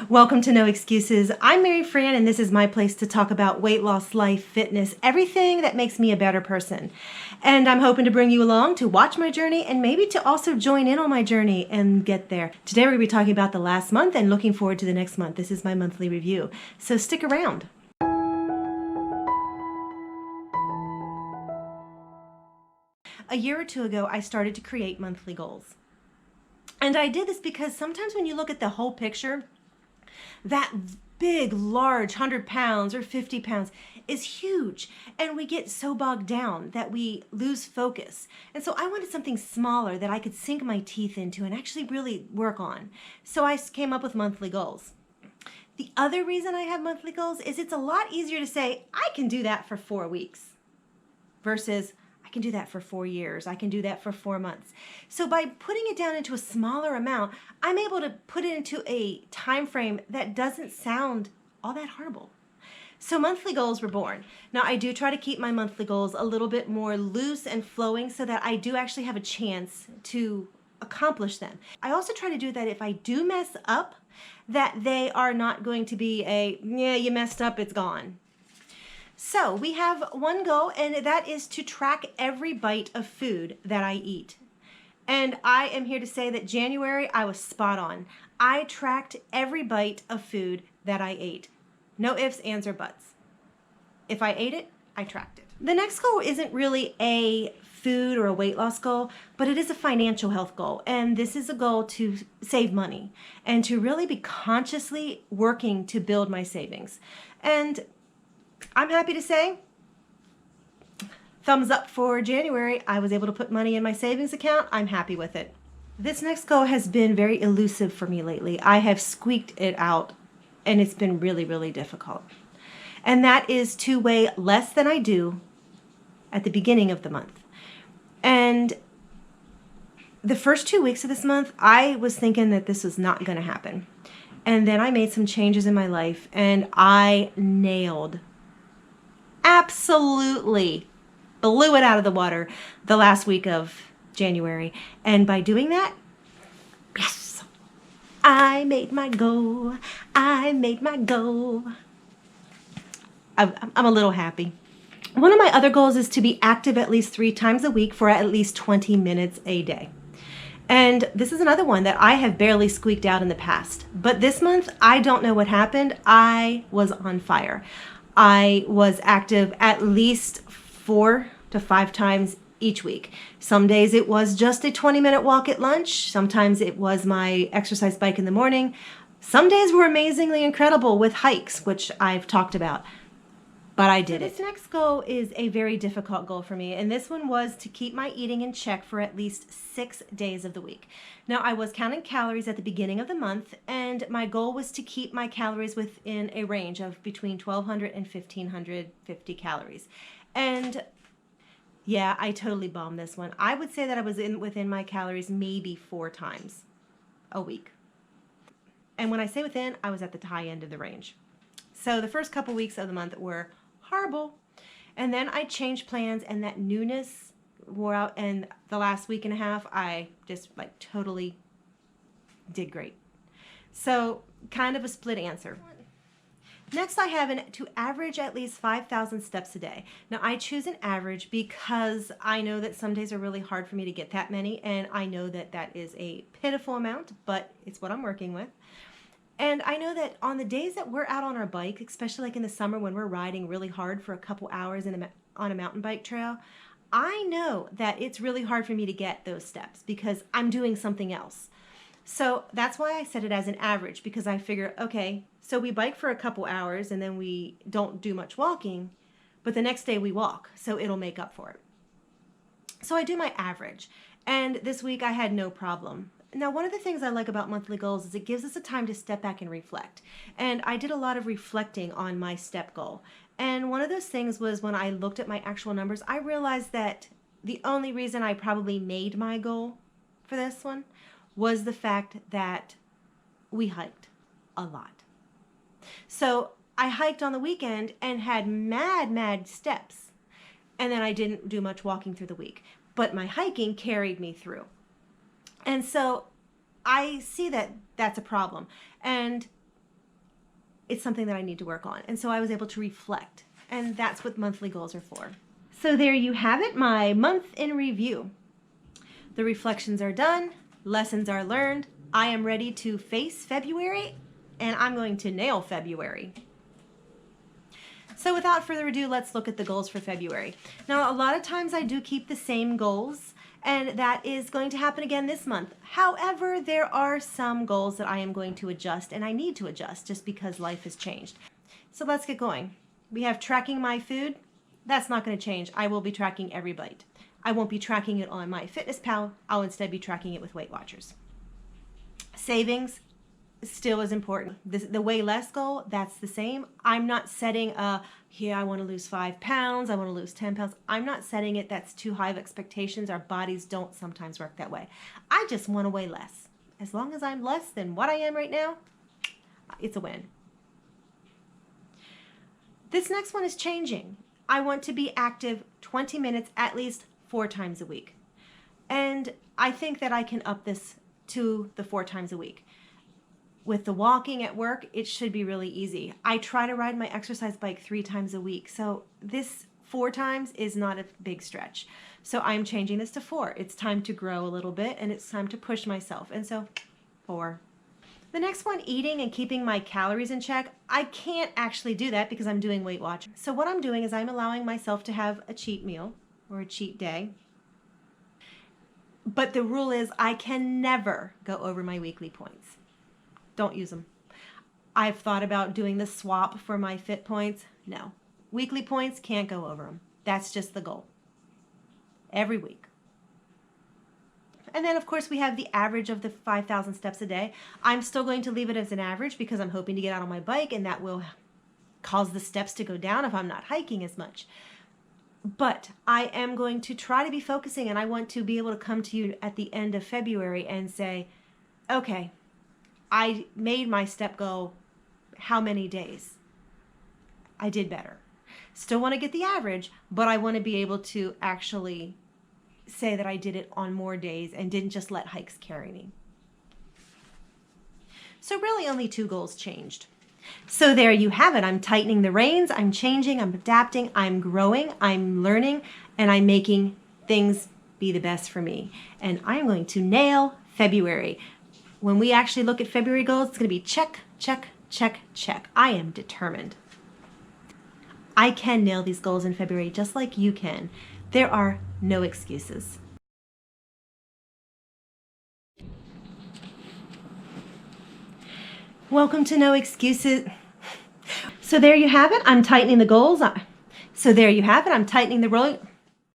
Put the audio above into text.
Welcome to No Excuses. I'm Mary Fran, and this is my place to talk about weight loss, life, fitness, everything that makes me a better person. And I'm hoping to bring you along to watch my journey and maybe to also join in on my journey and get there. Today we're going to be talking about the last month and looking forward to the next month. This is my monthly review, so stick around. A year or two ago, I started to create monthly goals. And I did this because sometimes when you look at the whole picture, that big, large 100 pounds or 50 pounds is huge. And we get so bogged down that we lose focus. And so I wanted something smaller that I could sink my teeth into and actually really work on. So I came up with monthly goals. The other reason I have monthly goals is it's a lot easier to say, I can do that for 4 weeks versus I can do that for 4 years. I can do that for 4 months. So by putting it down into a smaller amount, I'm able to put it into a time frame that doesn't sound all that horrible. So monthly goals were born. Now I do try to keep my monthly goals a little bit more loose and flowing so that I do actually have a chance to accomplish them. I also try to do that if I do mess up, that they are not going to be yeah, you messed up, it's gone. So we have one goal, and that is to track every bite of food that I eat. And I am here to say that January, I was spot on. I tracked every bite of food that I ate. No ifs, ands, or buts. If I ate it, I tracked it. The next goal isn't really a food or a weight loss goal, but it is a financial health goal. And this is a goal to save money and to really be consciously working to build my savings. And I'm happy to say, thumbs up for January. I was able to put money in my savings account. I'm happy with it. This next goal has been very elusive for me lately. I have squeaked it out, and it's been really, really difficult. And that is to weigh less than I do at the beginning of the month. And the first 2 weeks of this month, I was thinking that this was not going to happen. And then I made some changes in my life, and I absolutely blew it out of the water the last week of January. And by doing that, yes, I made my goal. I made my goal. I'm a little happy. One of my other goals is to be active at least 3 times a week for at least 20 minutes a day. And this is another one that I have barely squeaked out in the past. But this month, I don't know what happened. I was on fire. I was active at least 4 to 5 times each week. Some days it was just a 20-minute walk at lunch. Sometimes it was my exercise bike in the morning. Some days were amazingly incredible with hikes, which I've talked about. But I did it. This next goal is a very difficult goal for me, and this one was to keep my eating in check for at least 6 days of the week. Now, I was counting calories at the beginning of the month, and my goal was to keep my calories within a range of between 1,200 and 1,550 calories. And yeah, I totally bombed this one. I would say that I was within my calories maybe 4 times a week. And when I say within, I was at the high end of the range. So the first couple weeks of the month were horrible. And then I changed plans, and that newness wore out. And the last week and a half, I just totally did great. So kind of a split answer. Next, I have to average at least 5,000 steps a day. Now, I choose an average because I know that some days are really hard for me to get that many, and I know that that is a pitiful amount, but it's what I'm working with. And I know that on the days that we're out on our bike, especially like in the summer when we're riding really hard for a couple hours on a mountain bike trail, I know that it's really hard for me to get those steps because I'm doing something else. So that's why I set it as an average, because I figure, okay, so we bike for a couple hours and then we don't do much walking, but the next day we walk, so it'll make up for it. So I do my average, and this week I had no problem. Now, one of the things I like about monthly goals is it gives us a time to step back and reflect. And I did a lot of reflecting on my step goal. And one of those things was when I looked at my actual numbers, I realized that the only reason I probably made my goal for this one was the fact that we hiked a lot. So I hiked on the weekend and had mad steps. And then I didn't do much walking through the week. But my hiking carried me through. And so I see that that's a problem. And it's something that I need to work on. And so I was able to reflect. And that's what monthly goals are for. So there you have it, my month in review. The reflections are done. Lessons are learned. I am ready to face February, and I'm going to nail February. So without further ado, let's look at the goals for February. Now, a lot of times I do keep the same goals, and that is going to happen again this month. However, there are some goals that I am going to adjust, and I need to adjust just because life has changed. So let's get going. We have tracking my food. That's not going to change. I will be tracking every bite. I won't be tracking it on MyFitnessPal. I'll instead be tracking it with Weight Watchers. Savings still is important. The weigh less goal, that's the same. I'm not setting I want to lose 5 pounds, I want to lose 10 pounds. I'm not setting it. That's too high of expectations. Our bodies don't sometimes work that way. I just want to weigh less. As long as I'm less than what I am right now, it's a win. This next one is changing. I want to be active 20 minutes at least 4 times a week. And I think that I can up this to the 4 times a week. With the walking at work, it should be really easy. I try to ride my exercise bike 3 times a week. So this 4 times is not a big stretch. So I'm changing this to 4. It's time to grow a little bit, and it's time to push myself. And so 4. The next one, eating and keeping my calories in check. I can't actually do that because I'm doing Weight Watch. So what I'm doing is I'm allowing myself to have a cheat meal or a cheat day. But the rule is I can never go over my weekly points. Don't use them. I've thought about doing the swap for my fit points. No. Weekly points, can't go over them. That's just the goal. Every week. And then, of course, we have the average of the 5,000 steps a day. I'm still going to leave it as an average because I'm hoping to get out on my bike, and that will cause the steps to go down if I'm not hiking as much. But I am going to try to be focusing, and I want to be able to come to you at the end of February and say, okay, I made my step goal how many days? I did better. Still want to get the average, but I want to be able to actually say that I did it on more days and didn't just let hikes carry me. So really only 2 goals changed. So there you have it. I'm tightening the reins, I'm changing, I'm adapting, I'm growing, I'm learning, and I'm making things be the best for me. And I'm going to nail February. When we actually look at February goals, it's going to be check, check, check, check. I am determined. I can nail these goals in February just like you can. There are no excuses. Welcome to No Excuses. So there you have it. I'm tightening the goals. So there you have it. I'm tightening the